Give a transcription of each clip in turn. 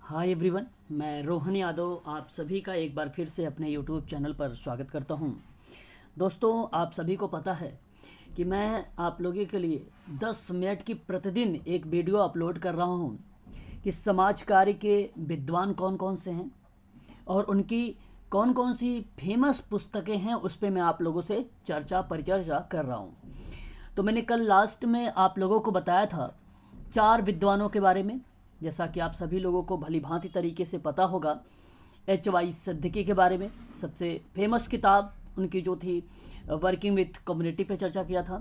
Hi everyone, मैं रोहन यादव आप सभी का एक बार फिर से अपने यूट्यूब चैनल पर स्वागत करता हूं। दोस्तों, आप सभी को पता है कि मैं आप लोगों के लिए 10 मिनट की प्रतिदिन एक वीडियो अपलोड कर रहा हूं कि समाज कार्य के विद्वान कौन कौन से हैं और उनकी कौन कौन सी फेमस पुस्तकें हैं, उस पर मैं आप लोगों से परिचर्चा कर रहा हूं। तो मैंने कल लास्ट में आप लोगों को बताया था 4 विद्वानों के बारे में। जैसा कि आप सभी लोगों को भली भांति तरीके से पता होगा, HY सिद्दीकी के बारे में सबसे फेमस किताब उनकी जो थी वर्किंग विथ कम्युनिटी पे चर्चा किया था।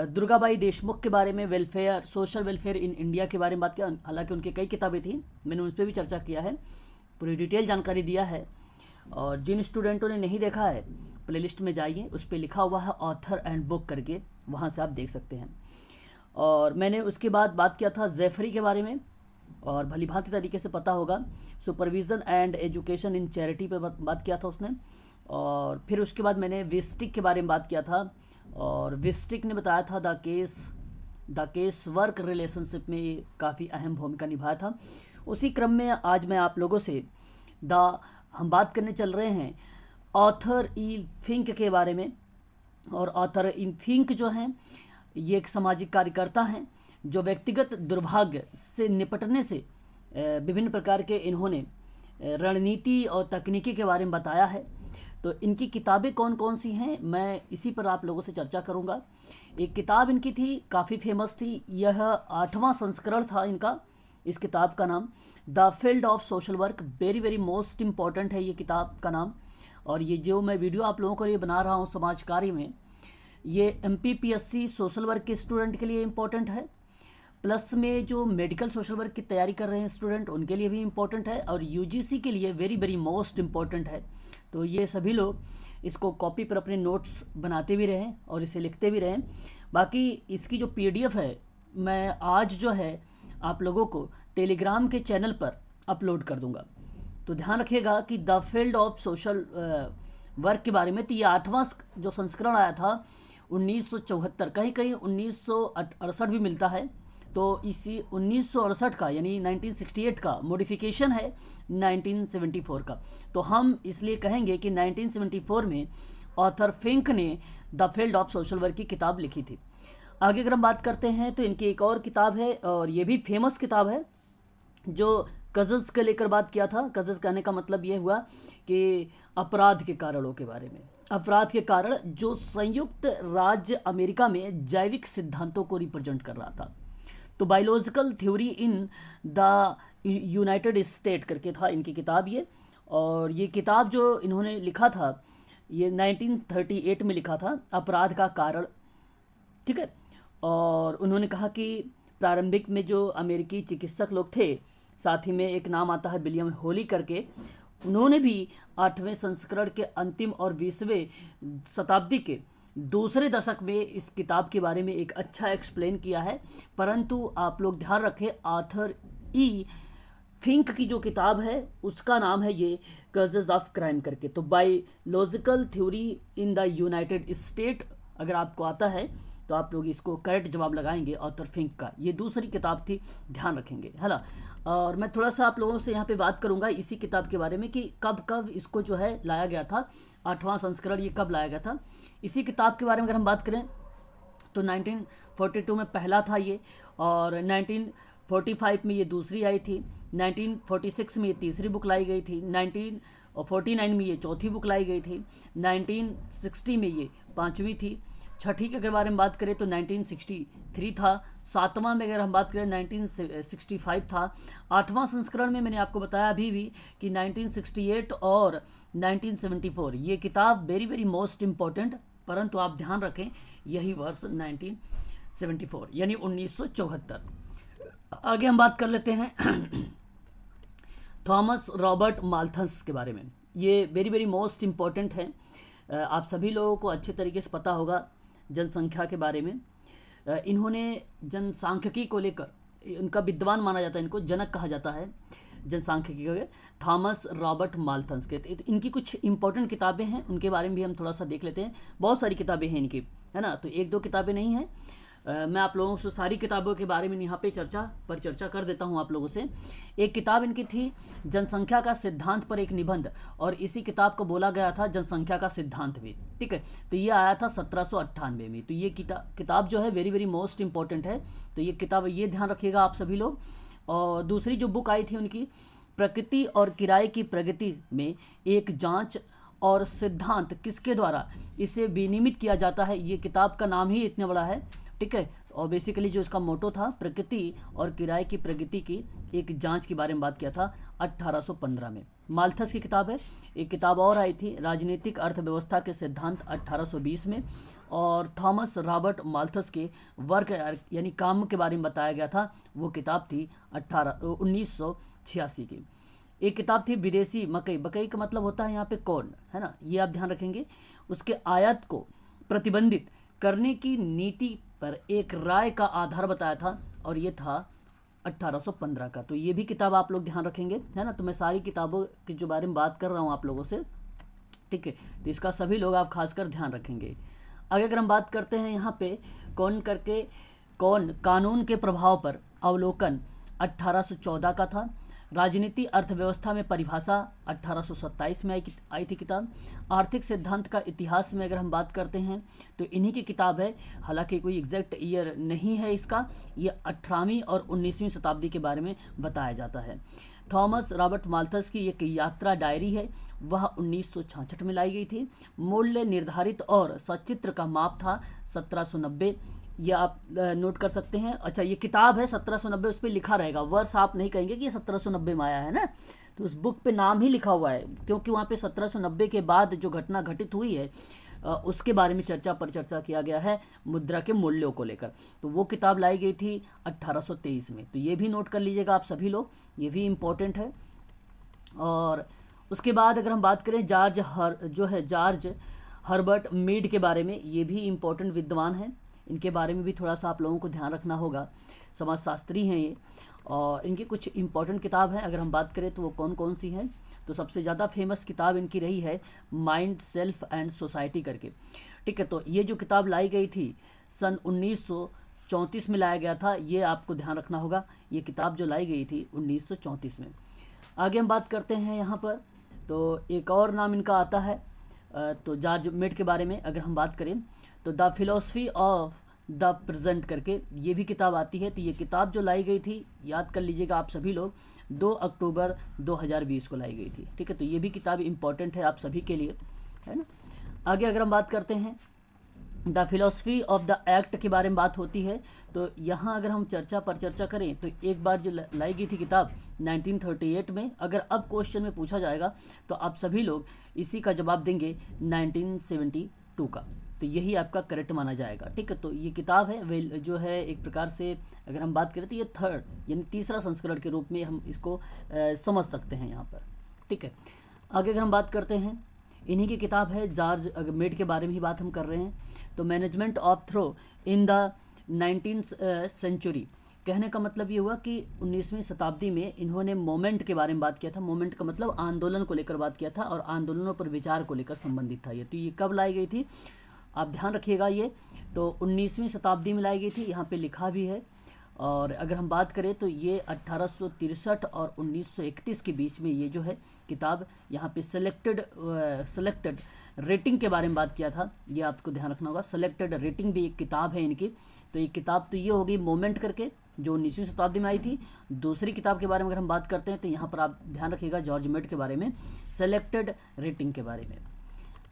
दुर्गाबाई देशमुख के बारे में welfare, social welfare in India के बारे में बात किया। हालांकि उनकी कई किताबें थी, मैंने उन पर भी चर्चा किया है, पूरी डिटेल जानकारी दिया है। और जिन स्टूडेंटों ने नहीं देखा है, प्लेलिस्ट में जाइए, उस पर लिखा हुआ है ऑथर एंड बुक करके, वहाँ से आप देख सकते हैं। और मैंने उसके बाद बात किया था जेफरी के बारे में, और भली भांति तरीके से पता होगा supervision and education in charity पे बात किया था उसने। और फिर उसके बाद मैंने विस्टिक के बारे में बात किया था, और विस्टिक ने बताया था द केस वर्क रिलेशनशिप में ये काफ़ी अहम भूमिका निभाया था। उसी क्रम में आज मैं आप लोगों से हम बात करने चल रहे हैं ऑथर ई फिंक के बारे में। और ऑथर ई फिंक जो हैं, ये एक सामाजिक कार्यकर्ता हैं जो व्यक्तिगत दुर्भाग्य से निपटने से विभिन्न प्रकार के इन्होंने रणनीति और तकनीकी के बारे में बताया है। तो इनकी किताबें कौन कौन सी हैं, मैं इसी पर आप लोगों से चर्चा करूंगा। एक किताब इनकी थी, काफ़ी फेमस थी, यह 8वां संस्करण था इनका। इस किताब का नाम the field of social work, very very most important है ये किताब का नाम। और ये जो मैं वीडियो आप लोगों के लिए बना रहा हूँ समाज कार्य में, ये MPPSC सोशल वर्क के स्टूडेंट के लिए इम्पोर्टेंट है, प्लस में जो मेडिकल सोशल वर्क की तैयारी कर रहे हैं स्टूडेंट, उनके लिए भी इम्पोर्टेंट है, और UGC के लिए वेरी वेरी मोस्ट इम्पॉर्टेंट है। तो ये सभी लोग इसको कॉपी पर अपने नोट्स बनाते भी रहें और इसे लिखते भी रहें। बाकी इसकी जो PDF है, मैं आज जो है आप लोगों को टेलीग्राम के चैनल पर अपलोड कर दूंगा। तो ध्यान रखिएगा कि the field of social work के बारे में, तो ये 8वां जो संस्करण आया था 1974, कहीं कहीं 1968 भी मिलता है। तो इसी 1968 का यानी 1968 का मॉडिफिकेशन है 1974 का। तो हम इसलिए कहेंगे कि 1974 में ऑथर फिंक ने the field of social work की किताब लिखी थी। आगे अगर हम बात करते हैं तो इनकी एक और किताब है, और ये भी फेमस किताब है, जो कज़स के लेकर बात किया था। कज़स कहने का मतलब ये हुआ कि अपराध के कारणों के बारे में, अपराध के कारण जो संयुक्त राज्य अमेरिका में जैविक सिद्धांतों को रिप्रेजेंट कर रहा था। तो biological theory in the United state करके था इनकी किताब ये। और ये किताब जो इन्होंने लिखा था, ये 1938 में लिखा था, अपराध का कारण, ठीक है। और उन्होंने कहा कि प्रारंभिक में जो अमेरिकी चिकित्सक लोग थे, साथ ही में एक नाम आता है विलियम होली करके, उन्होंने भी 8वें संस्करण के अंतिम और 20वें शताब्दी के दूसरे दशक में इस किताब के बारे में एक अच्छा एक्सप्लेन किया है। परंतु आप लोग ध्यान रखें, ऑथर ई फिंक की जो किताब है उसका नाम है ये कॉजेज ऑफ क्राइम करके। तो biological theory in the United state अगर आपको आता है तो आप लोग इसको करेक्ट जवाब लगाएंगे, ऑथर फिंक का। ये दूसरी किताब थी, ध्यान रखेंगे, है ना। और मैं थोड़ा सा आप लोगों से यहाँ पे बात करूँगा इसी किताब के बारे में कि कब कब इसको जो है लाया गया था, 8वां संस्करण ये कब लाया गया था। इसी किताब के बारे में अगर हम बात करें तो 1942 में पहला था ये, और 1945 में ये दूसरी आई थी, 1946 में ये तीसरी बुक लाई गई थी, 1949 में ये चौथी बुक लाई गई थी, 1960 में ये 5वीं थी, छठी के अगर बारे में बात करें तो 1963 था, 7वां में अगर हम बात करें 1965 था, 8वां संस्करण में मैंने आपको बताया अभी भी कि 1968 और 1974 ये किताब वेरी वेरी मोस्ट इम्पॉर्टेंट। परंतु आप ध्यान रखें यही वर्ष 1974 यानी 1974। आगे हम बात कर लेते हैं थॉमस रॉबर्ट माल्थस के बारे में। ये वेरी वेरी मोस्ट इम्पॉर्टेंट है, आप सभी लोगों को अच्छे तरीके से पता होगा जनसंख्या के बारे में। इन्होंने जनसांख्यिकी को लेकर, इनका विद्वान माना जाता है, इनको जनक कहा जाता है जनसांख्यिकी के, थॉमस रॉबर्ट माल्थस के। तो इनकी कुछ इंपॉर्टेंट किताबें हैं, उनके बारे में भी हम थोड़ा सा देख लेते हैं। बहुत सारी किताबें हैं इनकी, है ना, तो 1-2 किताबें नहीं हैं। मैं आप लोगों से सारी किताबों के बारे में यहाँ पे चर्चा कर देता हूँ आप लोगों से। एक किताब इनकी थी जनसंख्या का सिद्धांत पर एक निबंध, और इसी किताब को बोला गया था जनसंख्या का सिद्धांत भी, ठीक है। तो ये आया था 1798 में। तो ये किताब जो है वेरी वेरी मोस्ट इंपॉर्टेंट है। तो ये किताब ये ध्यान रखिएगा आप सभी लोग। और दूसरी जो बुक आई थी उनकी, प्रकृति और किराए की प्रगति में एक जांच और सिद्धांत किसके द्वारा इसे विनियमित किया जाता है। ये किताब का नाम ही इतना बड़ा है, ठीक है। और बेसिकली जो इसका मोटो था, प्रकृति और किराए की प्रगति की एक जांच के बारे में बात किया था 1815 में। माल्थस की किताब है। एक किताब और आई थी, राजनीतिक अर्थव्यवस्था के सिद्धांत 1820 में। और थॉमस रॉबर्ट माल्थस के वर्क यानी काम के बारे में बताया गया था, वो किताब थी 1986 की। एक किताब थी विदेशी मकई, मकई का मतलब होता है यहाँ पे कॉर्न, है ना, ये आप ध्यान रखेंगे। उसके आयात को प्रतिबंधित करने की नीति पर एक राय का आधार बताया था, और ये था 1815 का। तो ये भी किताब आप लोग ध्यान रखेंगे, है ना। तो मैं सारी किताबों के जो बारे में बात कर रहा हूँ आप लोगों से, ठीक है। तो इसका सभी लोग आप खासकर ध्यान रखेंगे। आगे अगर हम बात करते हैं यहाँ पे कौन कानून के प्रभाव पर अवलोकन 1814 का था। राजनीति अर्थव्यवस्था में परिभाषा 1827 में आई थी किताब। आर्थिक सिद्धांत का इतिहास में अगर हम बात करते हैं तो इन्हीं की किताब है, हालांकि कोई एग्जैक्ट ईयर नहीं है इसका, ये 18वीं और 19वीं शताब्दी के बारे में बताया जाता है। थॉमस रॉबर्ट माल्थस की एक यात्रा डायरी है, वह 1966 में लाई गई थी। मूल्य निर्धारित और सचित्र का माप था 1790, ये आप नोट कर सकते हैं। अच्छा, ये किताब है 1790, उस पर लिखा रहेगा, वर्ष आप नहीं कहेंगे कि ये 1790 में आया है ना, तो उस बुक पे नाम ही लिखा हुआ है, क्योंकि वहाँ पे 1790 के बाद जो घटना घटित हुई है उसके बारे में चर्चा किया गया है, मुद्रा के मूल्यों को लेकर। तो वो किताब लाई गई थी 1823 में। तो ये भी नोट कर लीजिएगा आप सभी लोग, ये भी इम्पोर्टेंट है। और उसके बाद अगर हम बात करें जॉर्ज हर्बर्ट मीड के बारे में, ये भी इम्पोर्टेंट विद्वान हैं, इनके बारे में भी थोड़ा सा आप लोगों को ध्यान रखना होगा। समाजशास्त्री हैं ये, और इनकी कुछ इम्पोर्टेंट किताब हैं अगर हम बात करें तो वो कौन कौन सी हैं। तो सबसे ज़्यादा फेमस किताब इनकी रही है माइंड, सेल्फ एंड सोसाइटी करके, ठीक है। तो ये जो किताब लाई गई थी सन 1934 में लाया गया था, ये आपको ध्यान रखना होगा। ये किताब जो लाई गई थी 1934 में। आगे हम बात करते हैं यहाँ पर, तो एक और नाम इनका आता है, तो जॉर्ज मीड के बारे में अगर हम बात करें तो the philosophy of the present करके ये भी किताब आती है। तो ये किताब जो लाई गई थी, याद कर लीजिएगा आप सभी लोग, 2 अक्टूबर 2020 को लाई गई थी, ठीक है। तो ये भी किताब इंपॉर्टेंट है आप सभी के लिए, है ना। आगे अगर हम बात करते हैं the philosophy of the act के बारे में बात होती है, तो यहाँ अगर हम चर्चा करें तो एक बार जो लाई गई थी किताब 1938 में, अगर अब क्वेश्चन में पूछा जाएगा तो आप सभी लोग इसी का जवाब देंगे 1972 का। तो यही आपका करेक्ट माना जाएगा, ठीक है। तो ये किताब है जो है एक प्रकार से अगर हम बात करें तो ये थर्ड यानी तीसरा संस्करण के रूप में हम इसको समझ सकते हैं यहाँ पर, ठीक है। आगे अगर हम बात करते हैं, इन्हीं की किताब है जॉर्ज मीड के बारे में ही बात हम कर रहे हैं। तो management of throw in the 19th century, कहने का मतलब ये हुआ कि 19वीं शताब्दी में इन्होंने मोमेंट के बारे में बात किया था। मोमेंट का मतलब आंदोलन को लेकर बात किया था, और आंदोलनों पर विचार को लेकर संबंधित था ये। तो ये कब लाई गई थी आप ध्यान रखिएगा, ये तो 19वीं शताब्दी में लाई गई थी, यहाँ पे लिखा भी है। और अगर हम बात करें तो ये 1863 और 1931 के बीच में ये जो है किताब, यहाँ पे सेलेक्टेड रेटिंग के बारे में बात किया था, ये आपको ध्यान रखना होगा। सेलेक्टेड रेटिंग भी एक किताब है इनकी। तो ये किताब तो ये होगी मोमेंट करके, जो 19वीं शताब्दी में आई थी। दूसरी किताब के बारे में अगर हम बात करते हैं तो यहाँ पर आप ध्यान रखिएगा जॉर्ज मीड के बारे में, सेलेक्टेड रेटिंग के बारे में।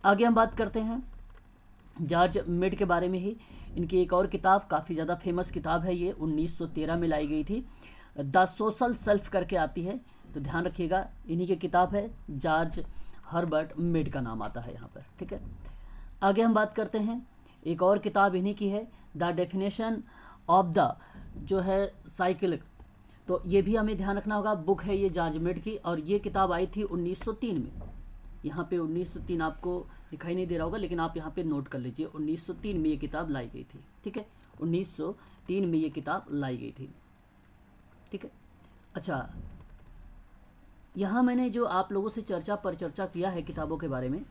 आगे हम बात करते हैं जॉर्ज मीड के बारे में ही। इनकी एक और किताब काफ़ी ज़्यादा फेमस किताब है, ये 1913 में लाई गई थी, द सोशल सेल्फ करके आती है। तो ध्यान रखिएगा इन्हीं की किताब है, जॉर्ज हर्बर्ट मीड का नाम आता है यहाँ पर, ठीक है। आगे हम बात करते हैं, एक और किताब इन्हीं की है, द डेफिनेशन ऑफ द जो है साइकिल। तो ये भी हमें ध्यान रखना होगा, बुक है ये जॉर्ज मीड की, और ये किताब आई थी 1903 में। यहाँ पे 1903 आपको दिखाई नहीं दे रहा होगा, लेकिन आप यहाँ पे नोट कर लीजिए, 1903 में ये किताब लाई गई थी, ठीक है। 1903 में ये किताब लाई गई थी, ठीक है। अच्छा, यहाँ मैंने जो आप लोगों से चर्चा किया है किताबों के बारे में,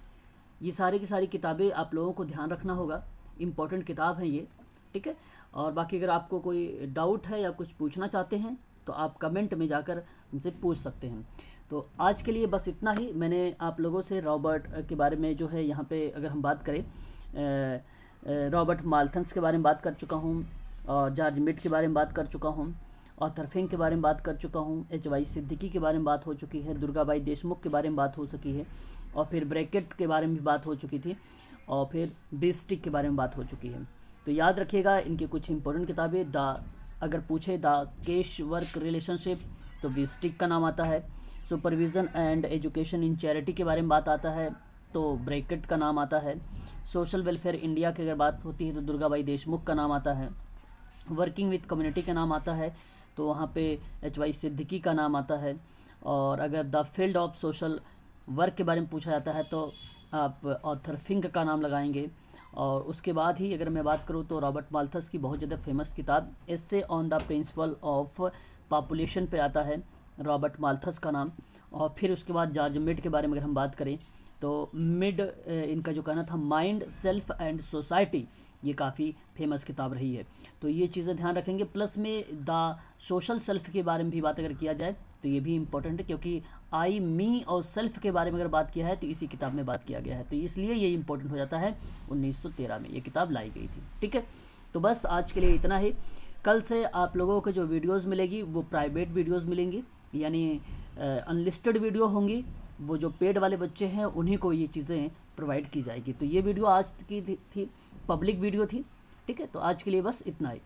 ये सारी की सारी किताबें आप लोगों को ध्यान रखना होगा, इम्पोर्टेंट किताब है ये, ठीक है। और बाकी अगर आपको कोई डाउट है या कुछ पूछना चाहते हैं तो आप कमेंट में जाकर हमसे पूछ सकते हैं। तो आज के लिए बस इतना ही। मैंने आप लोगों से रॉबर्ट के बारे में जो है यहाँ पे अगर हम बात करें, रॉबर्ट माल्थस के बारे में बात कर चुका हूँ, और जॉर्ज मिट के बारे में बात कर चुका हूँ, आर्थर फिंक के बारे में बात कर चुका हूँ, एच.वाई. सिद्दीकी के बारे में बात हो चुकी है, दुर्गाबाई देशमुख के बारे में बात हो सकी है, और फिर ब्रैकेट के बारे में भी बात हो चुकी थी, और फिर बेस्टिक के बारे में बात हो चुकी है। तो याद रखिएगा इनकी कुछ इंपॉर्टेंट किताबें। अगर पूछे द केश वर्क रिलेशनशिप तो बेस्टिक का नाम आता है। Supervision and education in charity के बारे में बात आता है तो ब्रैकेट का नाम आता है। सोशल वेलफेयर इंडिया की अगर बात होती है तो दुर्गाबाई देशमुख का नाम आता है। वर्किंग विथ कम्युनिटी का नाम आता है तो वहाँ पे एच.वाई. सिद्दीकी का नाम आता है। और अगर the field of social work के बारे में पूछा जाता है तो आप आर्थर फिंक का नाम लगाएंगे। और उसके बाद ही अगर मैं बात करूँ तो रॉबर्ट माल्थस की बहुत ज़्यादा फेमस किताब essay on the principle of population पे आता है रॉबर्ट माल्थस का नाम। और फिर उसके बाद जॉर्ज मिड के बारे में अगर हम बात करें तो मिड इनका जो कहना था माइंड सेल्फ एंड सोसाइटी, ये काफ़ी फेमस किताब रही है। तो ये चीज़ें ध्यान रखेंगे। प्लस में द सोशल सेल्फ के बारे में भी बात अगर किया जाए तो ये भी इम्पोर्टेंट है, क्योंकि आई मी और सेल्फ के बारे में अगर बात किया है तो इसी किताब में बात किया गया है, तो इसलिए ये इम्पोर्टेंट हो जाता है। 1913 में ये किताब लाई गई थी। ठीक है, तो बस आज के लिए इतना ही। कल से आप लोगों को जो वीडियोज़ मिलेगी वो प्राइवेट वीडियोज़ मिलेंगी, यानी अनलिस्टेड वीडियो होंगी। वो जो पेड वाले बच्चे हैं उन्हीं को ये चीज़ें प्रोवाइड की जाएगी। तो ये वीडियो आज की थी पब्लिक वीडियो थी। ठीक है, तो आज के लिए बस इतना ही।